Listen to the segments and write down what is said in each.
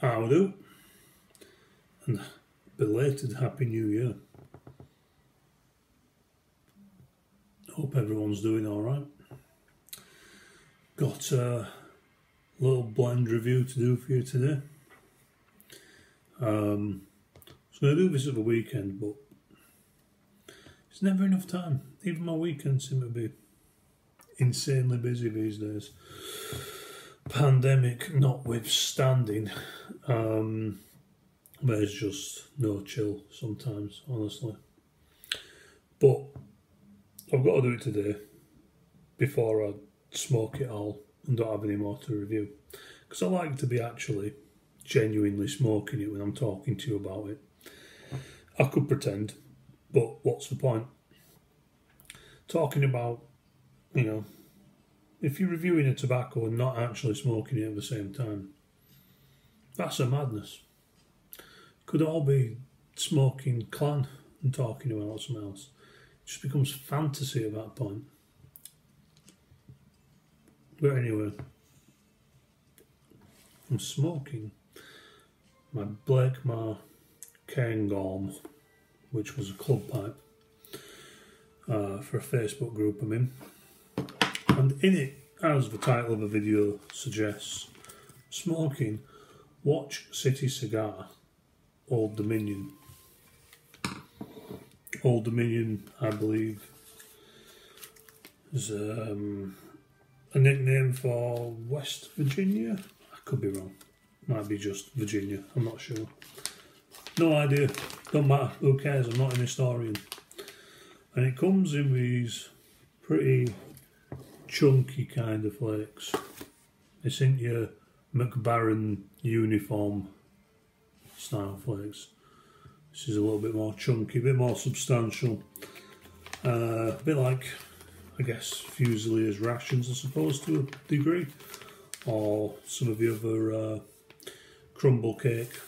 How do? And belated Happy New Year. Hope everyone's doing alright. Got a little blend review to do for you today. I was going to do this at the weekend, but it's never enough time. Even my weekends seem to be insanely busy these days. Pandemic notwithstanding, there's just no chill sometimes, honestly. But I've got to do it today before I smoke it all and don't have any more to review. Because I like to be actually genuinely smoking it when I'm talking to you about it. I could pretend, but what's the point? Talking about, if you're reviewing a tobacco and not actually smoking it at the same time, that's a madness. Could all be smoking clan and talking about something else. It just becomes fantasy at that point. But anyway, I'm smoking my Blakemar Cairngorm, which was a club pipe for a Facebook group I'm in. And in it, as the title of the video suggests, smoking Watch City Cigar, Old Dominion. Old Dominion, I believe, is a nickname for West Virginia. I could be wrong. Might be just Virginia. I'm not sure. No idea. Don't matter. Who cares? I'm not an historian. And it comes in these pretty chunky kind of flakes. It's in your McBaron uniform style flakes. This is a little bit more chunky, a bit more substantial. A bit like, I guess, Fusiliers rations, I suppose, to a degree. Or some of the other crumble cake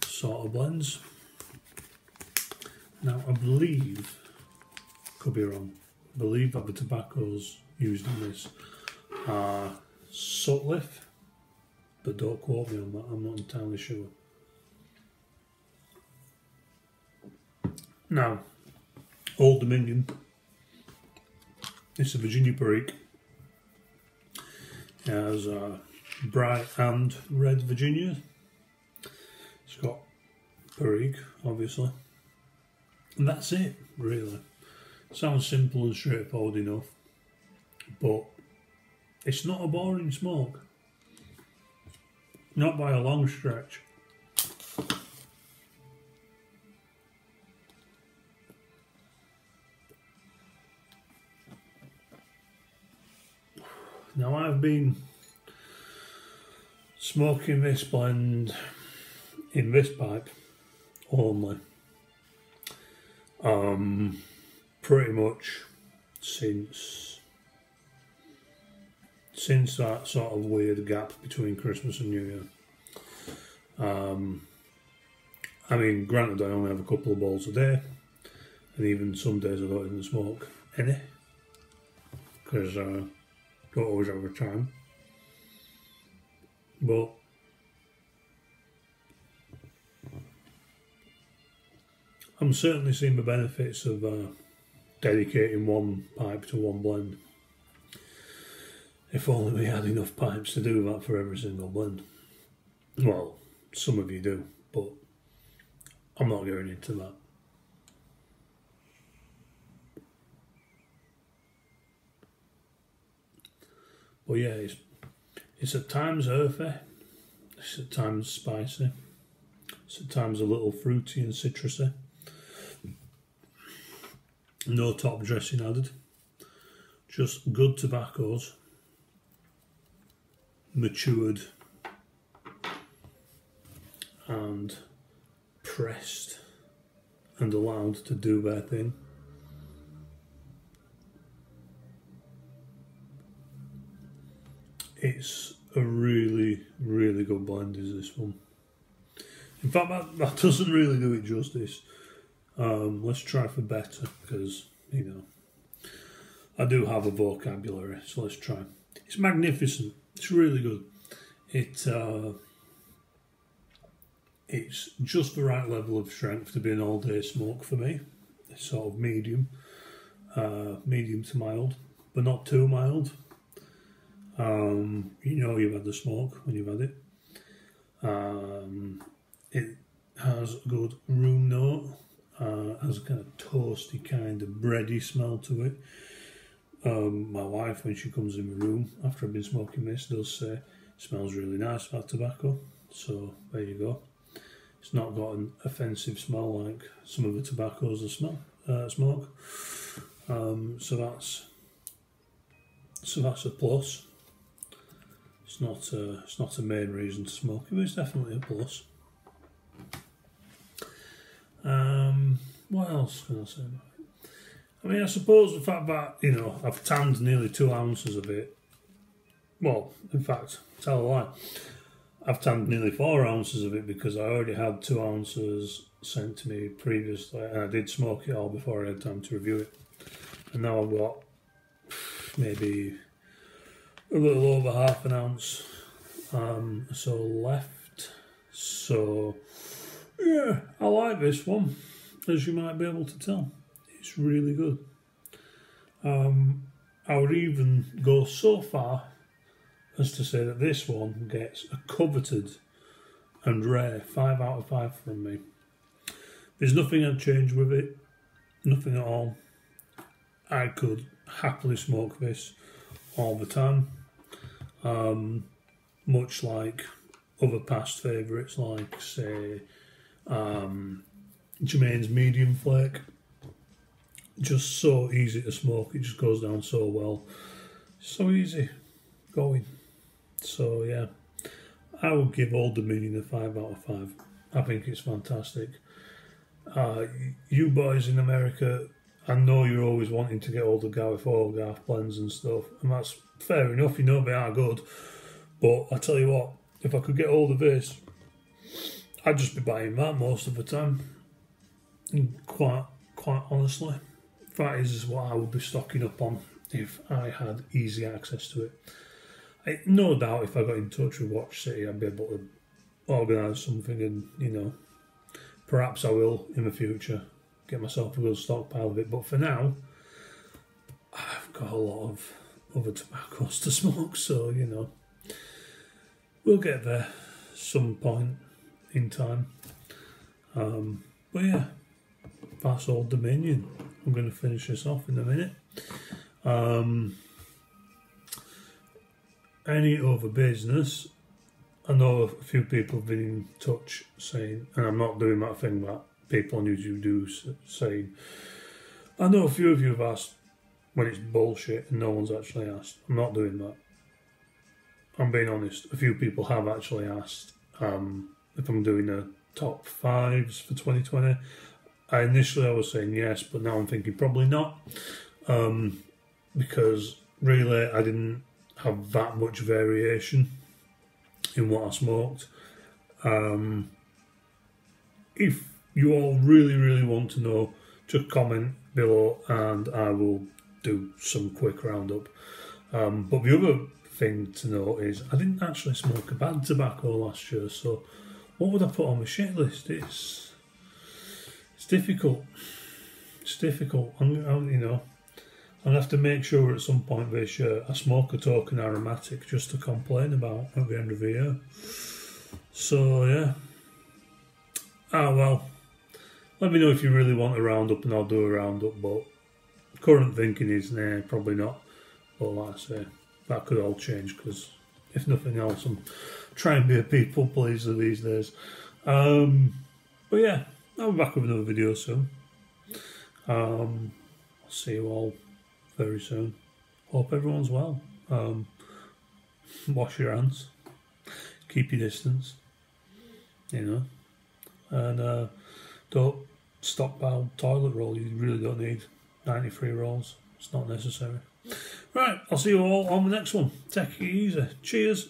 sort of blends. Now, I believe, could be wrong, I believe that the tobaccos used in this are Sutliff, but don't quote me on that, I'm not entirely sure. Now, Old Dominion, it's a Virginia Perique. It has bright and red Virginia. It's got Perique, obviously. And that's it, really. Sounds simple and straightforward enough, but it's not a boring smoke. Not by a long stretch. Now, I've been smoking this blend in this pipe only pretty much since that sort of weird gap between Christmas and New Year. I mean, granted, I only have a couple of bowls a day, and even some days I don't even smoke any, because don't always have the time. But I'm certainly seeing the benefits of dedicating one pipe to one blend. If only we had enough pipes to do that for every single blend. Well, some of you do, but I'm not going into that. But yeah, it's at times earthy, it's at times spicy, it's at times a little fruity and citrusy. No top dressing added, just good tobaccos, matured and pressed and allowed to do their thing. It's a really, really good blend, is this one. In fact, that doesn't really do it justice. Let's try for better, because, I do have a vocabulary, so let's try. It's magnificent. It's really good. It It's just the right level of strength to be an all-day smoke for me. It's sort of medium, medium to mild, but not too mild. You know you've had the smoke when you've had it. It has a good room note, has a kind of toasty kind of bready smell to it. My wife, when she comes in the room after I've been smoking this, does say it smells really nice, that tobacco. So there you go. It's not got an offensive smell like some of the tobaccos I smoke. So that's a plus. It's not a main reason to smoke it, but it's definitely a plus. What else can I say about it? I mean, I suppose the fact that, you know, I've tanned nearly 2 ounces of it. Well, in fact, tell a lie. I've tanned nearly 4 ounces of it because I already had 2 ounces sent to me previously, and I did smoke it all before I had time to review it. And now I've got maybe a little over half an ounce so left. So yeah, I like this one, as you might be able to tell. It's really good. I would even go so far as to say that this one gets a coveted and rare 5 out of 5 from me. There's nothing I'd change with it, nothing at all. I could happily smoke this all the time, much like other past favourites like, say, Jermaine's Medium Flake. Just so easy to smoke, it just goes down so well. So easy going. So yeah, I would give Old Dominion a 5 out of 5. I think it's fantastic. You boys in America, I know you're always wanting to get all the Guff blends and stuff, and that's fair enough, you know they are good. But I tell you what, if I could get hold of this, I'd just be buying that most of the time. And quite honestly, that is what I would be stocking up on if I had easy access to it. No doubt if I got in touch with Watch City, I'd be able to organise something, and, you know, perhaps I will in the future get myself a good stockpile of it. But for now, I've got a lot of other tobaccos to smoke, so, you know, we'll get there some point in time. But yeah, that's Old Dominion. I'm going to finish this off in a minute. Any other business? I know a few people have been in touch saying, and I'm not doing that thing that people on YouTube do, saying, I know a few of you have asked when it's bullshit and no one's actually asked. I'm not doing that. I'm being honest. A few people have actually asked if I'm doing a top 5s for 2020. Initially I was saying yes, but now I'm thinking probably not, because really I didn't have that much variation in what I smoked. If you all really want to know, just comment below and I will do some quick roundup. But the other thing to know is I didn't actually smoke a bad tobacco last year, so what would I put on my shit list? It's difficult. It's difficult. I'm going to have to make sure at some point this year I smoke a token aromatic just to complain about at the end of the year. So yeah. Well, let me know if you really want a roundup and I'll do a roundup, but current thinking is nah, probably not. But like I say, that could all change, because if nothing else, I'm trying to be a people pleaser these days. But yeah, I'll be back with another video soon. I'll see you all very soon. Hope everyone's well. Wash your hands. Keep your distance. You know. And don't stockpile toilet roll. You really don't need 93 rolls. It's not necessary. Right, I'll see you all on the next one. Take it easy. Cheers.